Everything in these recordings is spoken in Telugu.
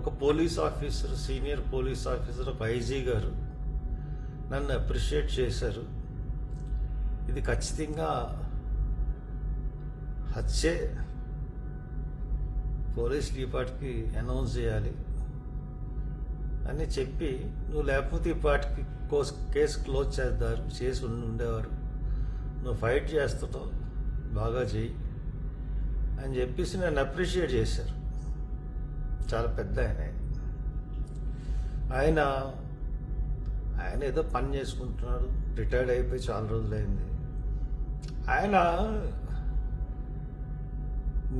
ఒక police officer, senior police officer, ఒక ఐజీ గారు నన్ను అప్రిషియేట్ చేశారు. ఇది ఖచ్చితంగా హత్యే, పోలీస్ డిపార్ట్కి అనౌన్స్ చేయాలి అని చెప్పి, నువ్వు లేకపోతే ఈ పాటికి కేసు క్లోజ్ చేసి ఉండేవారు, నువ్వు ఫైట్ చేస్తుంటావు, బాగా చెయ్యి అని చెప్పేసి నన్ను అప్రిషియేట్ చేశారు. చాలా పెద్ద ఆయన ఏదో పని చేసుకుంటున్నాడు, రిటైర్డ్ అయిపోయి చాలా రోజులైంది.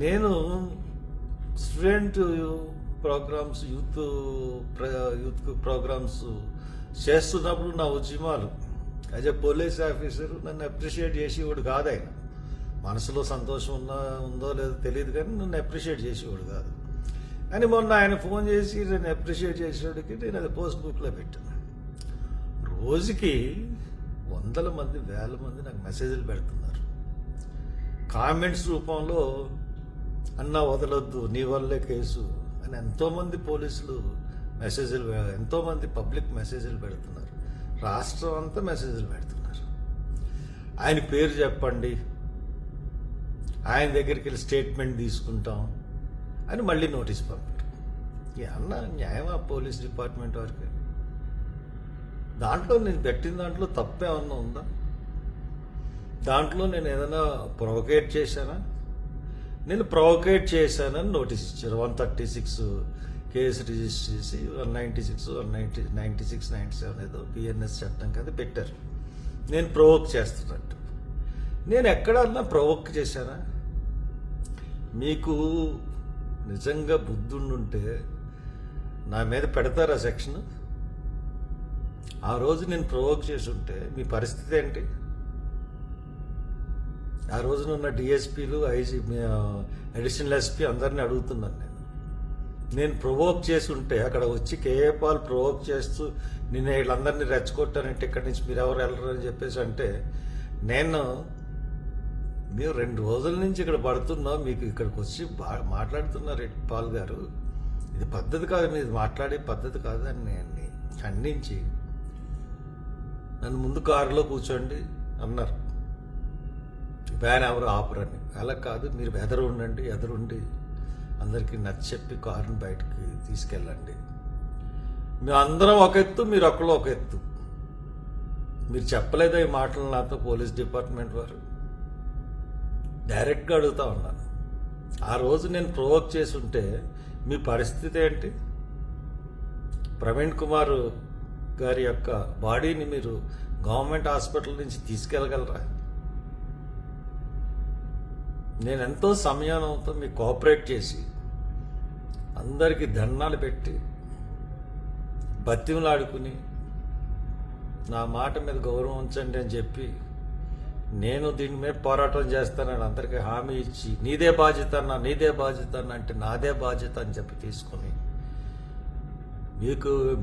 నేను స్టూడెంట్ ప్రోగ్రామ్స్, యూత్ ప్రోగ్రామ్స్ చేస్తున్నప్పుడు నా ఉద్యమాలు యాజ్ ఎ పోలీస్ ఆఫీసర్ నన్ను అప్రిషియేట్ చేసేవాడు కాదు. ఆయన మనసులో సంతోషం ఉందో లేదో తెలియదు, కానీ నన్ను అప్రిషియేట్ చేసేవాడు కాదు. కానీ మొన్న ఆయన ఫోన్ చేసి నేను అప్రిషియేట్ చేసేవాడికి నేను అది పోస్ట్ బుక్లో పెట్టాను. రోజుకి వందల మంది, వేల మంది నాకు మెసేజ్లు పెడుతున్నారు. కామెంట్స్ రూపంలో అన్నా వదలొద్దు, నీ వల్లే కేసు అని ఎంతోమంది పోలీసులు మెసేజ్లు, ఎంతోమంది పబ్లిక్ మెసేజ్లు పెడుతున్నారు. రాష్ట్రం అంతా మెసేజ్లు పెడుతున్నారు. ఆయన పేరు చెప్పండి, ఆయన దగ్గరికి వెళ్ళి స్టేట్మెంట్ తీసుకుంటాం అని మళ్ళీ నోటీస్ పంపారు. అన్న న్యాయమా పోలీస్ డిపార్ట్మెంట్ వారికి? దాంట్లో నేను పెట్టిన దాంట్లో తప్పేమన్నా ఉందా? దాంట్లో నేను ఏదైనా ప్రొవోకేట్ చేశానా? నేను ప్రొవోకేట్ చేశానని నోటీస్ ఇచ్చారు. 136 కేసు రిజిస్టర్ చేసి 196, 96, 97 ఏదో పిఎన్ఎస్ చట్టం కదా పెట్టారు. నేను ప్రొవోక్ చేస్తున్నట్టు. నేను ఎక్కడన్నా ప్రొవోక్ చేశానా? మీకు నిజంగా బుద్ధుండుంటే నా మీద పెడతారా సెక్షన్? ఆ రోజు నేను ప్రొవోక్ చేసి ఉంటే మీ పరిస్థితి ఏంటి? ఆ రోజున ఉన్న డిఎస్పీలు, ఐజీ, అడిషనల్ ఎస్పీ అందరినీ అడుగుతున్నాను. నేను ప్రొవోక్ చేసి ఉంటే అక్కడ వచ్చి కేఏ పాల్ ప్రొవోక్ చేస్తూ నేను వీళ్ళందరినీ రెచ్చగొట్టానంటే ఇక్కడి నుంచి మీరు ఎవరు వెళ్ళరు అని చెప్పేసి అంటే, మేము 2 రోజుల నుంచి ఇక్కడ పడుతున్నాం, మీకు ఇక్కడికి వచ్చి మాట్లాడుతున్నారు పాల్ గారు, ఇది పద్ధతి కాదు, మీరు మాట్లాడే పద్ధతి కాదు అని నేను ఖండించి నన్ను ముందు కారులో కూర్చోండి అన్నారు. వ్యాన్ ఎవరు ఆపరని. అలా కాదు, మీరు ఎదురుండి అందరికీ నచ్చెప్పి కారుని బయటకు తీసుకెళ్ళండి. మేము అందరం ఒక ఎత్తు, మీరు ఒక్కళ్ళు ఒక ఎత్తు. మీరు చెప్పలేదా ఈ మాటలు నాతో పోలీస్ డిపార్ట్మెంట్ వారు? డైరెక్ట్గా అడుగుతా ఉన్నాను. ఆ రోజు నేను ప్రొవోక్ చేసి ఉంటే మీ పరిస్థితి ఏంటి? ప్రవీణ్ కుమార్ గారి యొక్క బాడీని మీరు గవర్నమెంట్ హాస్పిటల్ నుంచి తీసుకెళ్ళగలరా? నేను ఎంతో సమయంతో మీకు కోఆపరేట్ చేసి అందరికీ దండాలు పెట్టి బతిమలాడుకుని నా మాట మీద గౌరవం ఉంచండి అని చెప్పి నేను దీని మీద పోరాటం చేస్తానని అందరికీ హామీ ఇచ్చి నీదే బాధ్యత అంటే నాదే బాధ్యత అని చెప్పి తీసుకుని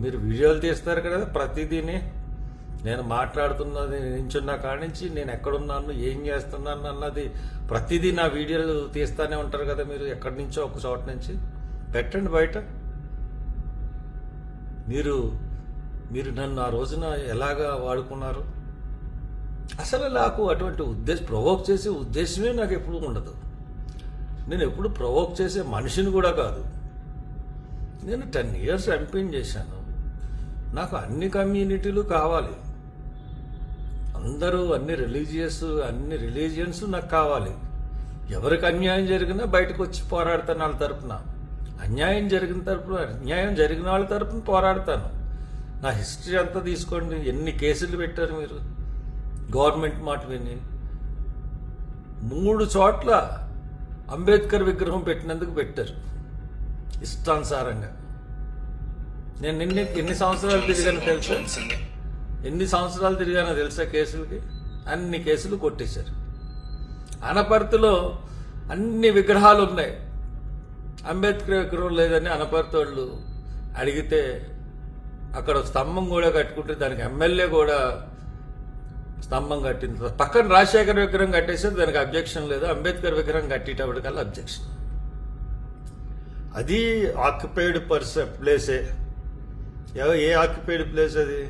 మీరు వీడియోలు తీస్తారు కదా ప్రతిదీని, నేను మాట్లాడుతున్నది నించున్న కాడి నుంచి నేను ఎక్కడున్నాను, ఏం చేస్తున్నాను అన్నది ప్రతిదీ నా వీడియోలు తీస్తూనే ఉంటారు కదా మీరు. ఎక్కడి నుంచో ఒక చోట నుంచి పెట్టండి బయట. మీరు నన్ను ఆ రోజున ఎలాగా వాడుకున్నారు? అసలు నాకు అటువంటి ప్రొవోక్ చేసే ఉద్దేశమే నాకు ఎప్పుడు ఉండదు. నేను ఎప్పుడు ప్రొవోక్ చేసే మనిషిని కూడా కాదు. నేను 10 years ఎంపీని చేశాను. నాకు అన్ని కమ్యూనిటీలు కావాలి, అందరూ అన్ని రిలీజియన్స్ నాకు కావాలి. ఎవరికి అన్యాయం జరిగినా బయటకు వచ్చి పోరాడతాను వాళ్ళ తరపున. అన్యాయం జరిగిన వాళ్ళ తరపున పోరాడతాను. నా హిస్టరీ అంతా తీసుకోండి, ఎన్ని కేసులు పెట్టారు మీరు గవర్నమెంట్ మాట విని. 3 చోట్ల అంబేద్కర్ విగ్రహం పెట్టినందుకు పెట్టారు ఇష్టానుసారంగా. నేను ఎన్ని సంవత్సరాలు తిరిగానో తెలుసా కేసులకి? అన్ని కేసులు కొట్టేశారు. అనపర్తిలో అన్ని విగ్రహాలు ఉన్నాయి, అంబేద్కర్ విగ్రహం లేదని అనపర్తి వాళ్ళు అడిగితే అక్కడ స్తంభం కూడా కట్టుకుంటే దానికి ఎమ్మెల్యే కూడా స్తంభం కట్టింది. పక్కన రాజశేఖర్ విగ్రహం కట్టేసారు, దానికి అబ్జెక్షన్ లేదు. అంబేద్కర్ విగ్రహం కట్టేటప్పటికల్లా అబ్జెక్షన్. అది ఆక్యుపైడ్ ప్లేసే. ఏ ఆక్యుపైడ్ ప్లేస్ అది?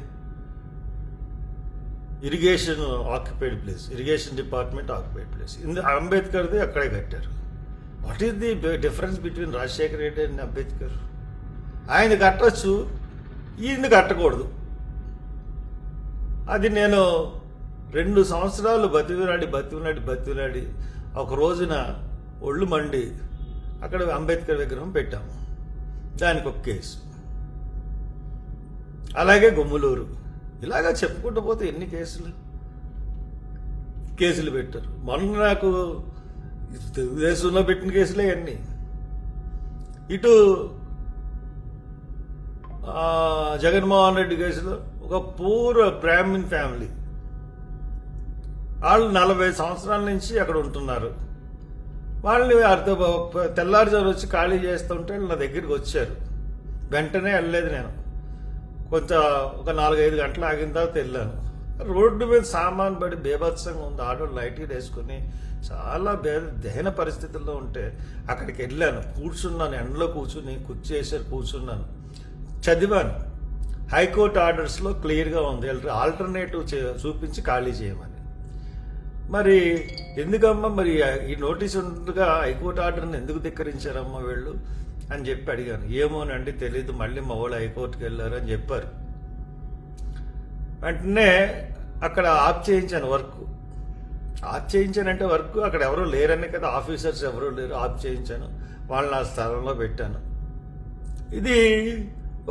Irrigation occupied place, irrigation department occupied place. అంబేద్కర్ది అక్కడే కట్టారు. What is the difference between Rajasekhara Reddy and Ambedkar? ఆయన కట్టచ్చు, ఈయన్ని కట్టకూడదు. అది నేను 2 సంవత్సరాలు బతిమిలాడి ఒక రోజున ఒళ్ళు మండి అక్కడ అంబేద్కర్ విగ్రహం పెట్టాము. దానికి ఒక కేసు. అలాగే గుమ్మలూరు. ఇలాగా చెప్పుకుంటూ పోతే ఎన్ని కేసులు పెట్టారు. మొన్న నాకు తెలుగుదేశంలో పెట్టిన కేసులే అన్నీ. ఇటు జగన్మోహన్ రెడ్డి కేసులో ఒక పూర్ బ్రాహ్మిన్ ఫ్యామిలీ, వాళ్ళు 40 సంవత్సరాల నుంచి అక్కడ ఉంటున్నారు. వాళ్ళని తెల్లారుజాము వచ్చి ఖాళీ చేస్తుంటే నా దగ్గరికి వచ్చారు. వెంటనే వెళ్ళలేదు నేను. ఒక 4-5 గంటలు ఆగిన తర్వాత వెళ్ళాను. రోడ్డు మీద సామాన్ పడి బేభత్సంగా ఉంది. ఆడవాళ్ళు లైట్లు వేసుకుని చాలా దహన పరిస్థితుల్లో ఉంటే అక్కడికి వెళ్ళాను. కూర్చున్నాను, ఎండలో కుర్చీ వేసారు, కూర్చున్నాను, చదివాను. హైకోర్టు ఆర్డర్స్లో క్లియర్గా ఉంది ఆల్టర్నేటివ్ చూపించి ఖాళీ చేయమని. మరి ఎందుకమ్మా మరి ఈ నోటీస్ ఉండగా హైకోర్టు ఆర్డర్ని ఎందుకు ధిక్కరించారమ్మా వీళ్ళు అని చెప్పి అడిగాను. ఏమోనండి తెలీదు, మళ్ళీ మా వాళ్ళు హైకోర్టుకి వెళ్ళారు అని చెప్పారు. వెంటనే అక్కడ ఆఫ్ చేయించాను వర్క్. ఆఫ్ చేయించానంటే వర్క్ అక్కడ ఎవరో లేరనే కదా, ఆఫీసర్స్ ఎవరో లేరు. ఆఫ్ చేయించాను, వాళ్ళని ఆ స్థలంలో పెట్టాను. ఇది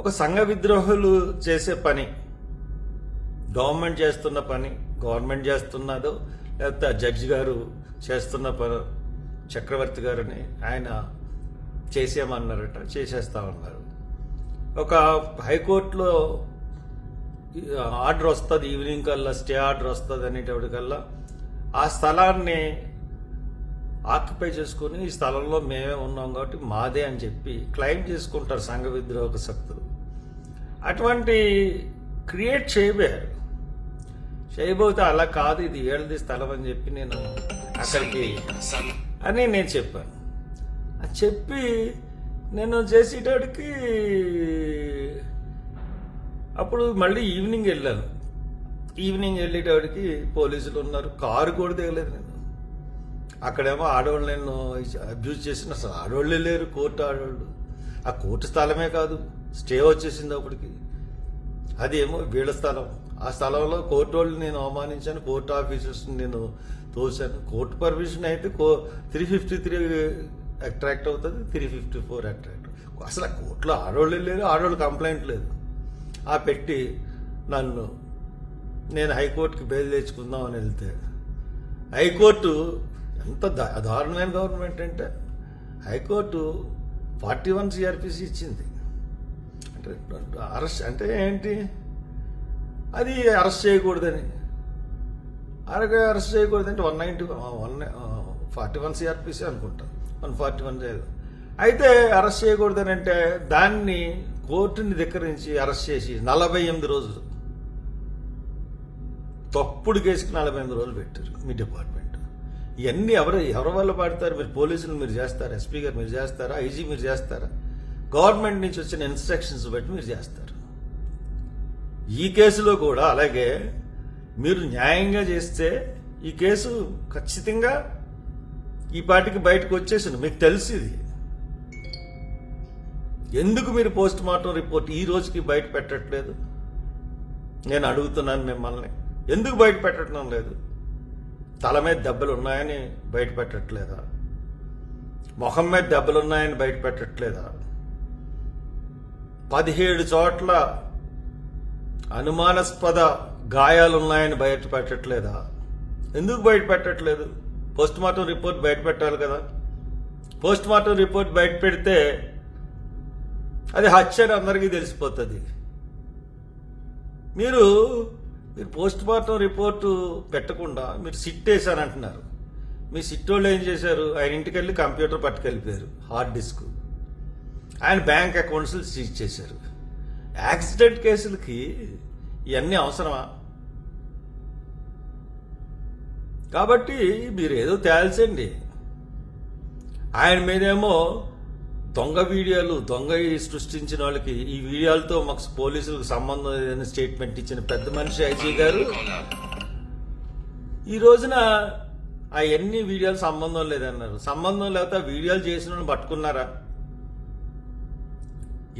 ఒక సంఘ విద్రోహులు చేసే పని, గవర్నమెంట్ చేస్తున్న పని. గవర్నమెంట్ చేస్తున్నదో లేకపోతే జడ్జి గారు చేస్తున్న పని, చక్రవర్తి గారిని ఆయన చేసేయమన్నారట, చేసేస్తామన్నారు. ఒక హైకోర్టులో ఆర్డర్ వస్తుంది ఈవినింగ్ కల్లా, స్టే ఆర్డర్ వస్తుంది అనేటప్పటికల్లా ఆ స్థలాన్ని ఆక్యుపై చేసుకుని ఈ స్థలంలో మేమే ఉన్నాం కాబట్టి మాదే అని చెప్పి క్లెయిమ్ చేసుకుంటారు సంఘ విద్రోహక శక్తులు. అటువంటి క్రియేట్ చేయబోతే అలా కాదు, ఇది ఏళ్ళది స్థలం అని చెప్పి నేను అక్కడికి అని నేను చెప్పాను. అది చెప్పి నేను చేసేటోడికి అప్పుడు మళ్ళీ ఈవినింగ్ వెళ్ళాను. ఈవినింగ్ వెళ్ళేటోడికి పోలీసులు ఉన్నారు, కారు కూడా దిగలేదు నేను. అక్కడేమో ఆడవాళ్ళు నేను అబ్యూజ్ చేసిన, అసలు ఆడవాళ్ళే లేరు, కోర్టు ఆడవాళ్ళు. ఆ కోర్టు స్థలమే కాదు, స్టే వచ్చేసింది అప్పటికి. అదేమో వీళ్ళ స్థలం. ఆ స్థలంలో కోర్టు వాళ్ళు నేను అవమానించాను, కోర్టు ఆఫీసర్స్ని నేను తోసాను. కోర్టు పర్మిషన్ అయితే 353 అట్రాక్ట్ అవుతుంది, 354 అట్రాక్ట్. అసలు ఆ కోర్టులో ఆడవాళ్ళు లేరు, ఆడవాళ్ళు కంప్లైంట్ లేదు. ఆ పెట్టి నేను హైకోర్టుకి బెయిల్ తెచ్చుకుందాం అని వెళ్తే హైకోర్టు ఎంత దారుణమైన గవర్నమెంట్ అంటే హైకోర్టు 41 CRPC ఇచ్చింది. అంటే అరెస్ట్ అంటే ఏంటి, అది అరెస్ట్ చేయకూడదని. అరెస్ట్ చేయకూడదంటే 41 CRPC అనుకుంటా, 141 లేదు. అయితే అరెస్ట్ చేయకూడదని అంటే దాన్ని కోర్టుని ధిక్కరించి అరెస్ట్ చేసి 48 రోజులు, తప్పుడు కేసుకి 48 రోజులు పెట్టారు మీ డిపార్ట్మెంట్. ఇవన్నీ ఎవరి వల్ల పాడతారు? మీరు పోలీసులు మీరు చేస్తారా? ఎస్పీ గారు మీరు చేస్తారా? ఐజీ మీరు చేస్తారా? గవర్నమెంట్ నుంచి వచ్చిన ఇన్స్ట్రక్షన్స్ బట్టి మీరు చేస్తారు. ఈ కేసులో కూడా అలాగే మీరు న్యాయంగా చేస్తే ఈ కేసు ఖచ్చితంగా ఈ పాటికి బయటకు వచ్చేసింది. మీకు తెలిసి ఇది ఎందుకు మీరు పోస్ట్ మార్టం రిపోర్ట్ ఈ రోజుకి బయట పెట్టట్లేదు? నేను అడుగుతున్నాను మిమ్మల్ని, ఎందుకు బయట పెట్టడం లేదు? తల మీద దెబ్బలు ఉన్నాయని బయట పెట్టట్లేదా? మొహం మీద దెబ్బలు ఉన్నాయని బయట పెట్టట్లేదా? 17 చోట్ల అనుమానాస్పద గాయాలు ఉన్నాయని బయట పెట్టట్లేదా? ఎందుకు బయట పెట్టట్లేదు? పోస్ట్ మార్టం రిపోర్ట్ బయట పెట్టాలి కదా. పోస్ట్ మార్టం రిపోర్ట్ బయట పెడితే అది హత్య అని అందరికీ తెలిసిపోతుంది. మీరు పోస్ట్ మార్టం రిపోర్టు పెట్టకుండా మీరు సిట్ వేశారంటున్నారు. మీ సిట్ వాళ్ళు ఏం చేశారు? ఆయన ఇంటికి వెళ్ళి కంప్యూటర్ పట్టుకెళ్ళిపోయారు, హార్డ్ డిస్క్. ఆయన బ్యాంక్ అకౌంట్స్ సీజ్ చేశారు. యాక్సిడెంట్ కేసులకి ఇవన్నీ అవసరమా? కాబట్టి మీరు ఏదో తేల్చండి. ఆయన మీదేమో దొంగ వీడియోలు సృష్టించిన వాళ్ళకి ఈ వీడియోలతో మాకు పోలీసులకు సంబంధం లేదని స్టేట్మెంట్ ఇచ్చిన పెద్ద మనిషి ఐజీ గారు ఈ రోజున అవన్నీ వీడియోలు సంబంధం లేదన్నారు. సంబంధం లేకపోతే ఆ వీడియోలు చేసిన వాళ్ళని పట్టుకున్నారా?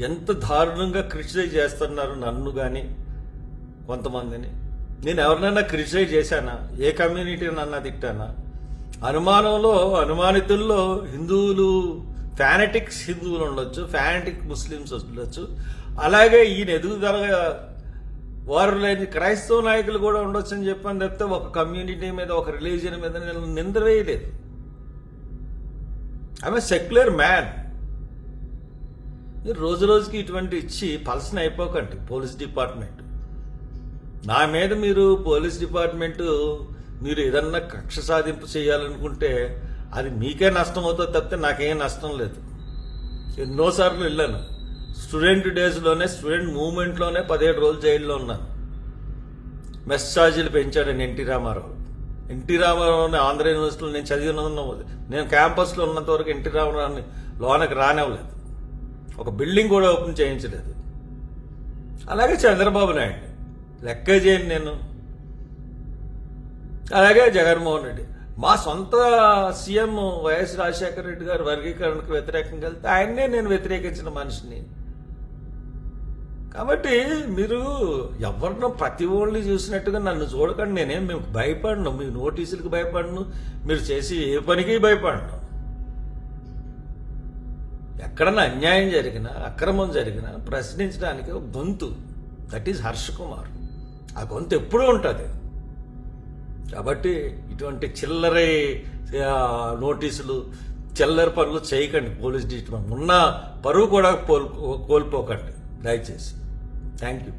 ఎంత దారుణంగా క్రిటిసైజ్ చేస్తున్నారు నన్ను కానీ కొంతమందిని. నేను ఎవరినైనా క్రిటిసైజ్ చేశానా? ఏ కమ్యూనిటీని అన్నా తిట్టానా? అనుమానితుల్లో హిందువులు, ఫ్యానటిక్స్ హిందువులు ఉండొచ్చు, ఫ్యానటిక్ ముస్లిమ్స్ ఉండొచ్చు, అలాగే ఈయన ఎదుగుదల వారు లేని క్రైస్తవ నాయకులు కూడా ఉండొచ్చు అని చెప్పని చెప్తే ఒక కమ్యూనిటీ మీద, ఒక రిలీజియన్ మీద నేను నింద వేయలేదు. I'm secular man. రోజు రోజుకి ఇటువంటి ఇచ్చి పల్సన్ అయిపోకండి పోలీస్ డిపార్ట్మెంట్. నా మీద మీరు పోలీస్ డిపార్ట్మెంట్ మీరు ఏదన్నా కక్ష సాధింపు చేయాలనుకుంటే అది మీకే నష్టం అవుతుంది తప్పితే నాకేం నష్టం లేదు. ఎన్నోసార్లు వెళ్ళాను. స్టూడెంట్ డేస్లోనే, స్టూడెంట్ మూవ్మెంట్లోనే 17 రోజులు జైల్లో ఉన్నాను. మెస్ ఛార్జీలు పెంచాడని ఎన్టీ రామారావుని ఆంధ్ర యూనివర్సిటీలో నేను చదివిన, నేను క్యాంపస్లో ఉన్నంత వరకు ఎన్టీ రామారావుని లోనకి రానివ్వలేదు. ఒక బిల్డింగ్ కూడా ఓపెన్ చేయించలేదు. అలాగే చంద్రబాబు నాయుడు లెక్క చేయను నేను. అలాగే జగన్మోహన్ రెడ్డి. మా సొంత సీఎం వైఎస్ రాజశేఖర రెడ్డి గారు వర్గీకరణకు వ్యతిరేకంగా వెళ్తే ఆయన్నే నేను వ్యతిరేకించిన మనిషిని. కాబట్టి మీరు ఎవరినో ప్రతి ఓన్లీ చూసినట్టుగా నన్ను చూడకండి. నేనేం మీకు భయపడను, మీ నోటీసులకు భయపడను, మీరు చేసి ఏ పనికి భయపడను. ఎక్కడన్నా అన్యాయం జరిగినా, అక్రమం జరిగినా ప్రశ్నించడానికి ఒక గొంతు, దట్ ఈజ్ హర్ష కుమార్. ఆ గొంతు ఎప్పుడూ ఉంటుంది. కాబట్టి ఇటువంటి చిల్లర నోటీసులు, చిల్లర పనులు చేయకండి. పోలీస్ డిపార్ట్మెంట్ ఉన్న పరువు కూడా కోల్పోకండి దయచేసి. Thank you.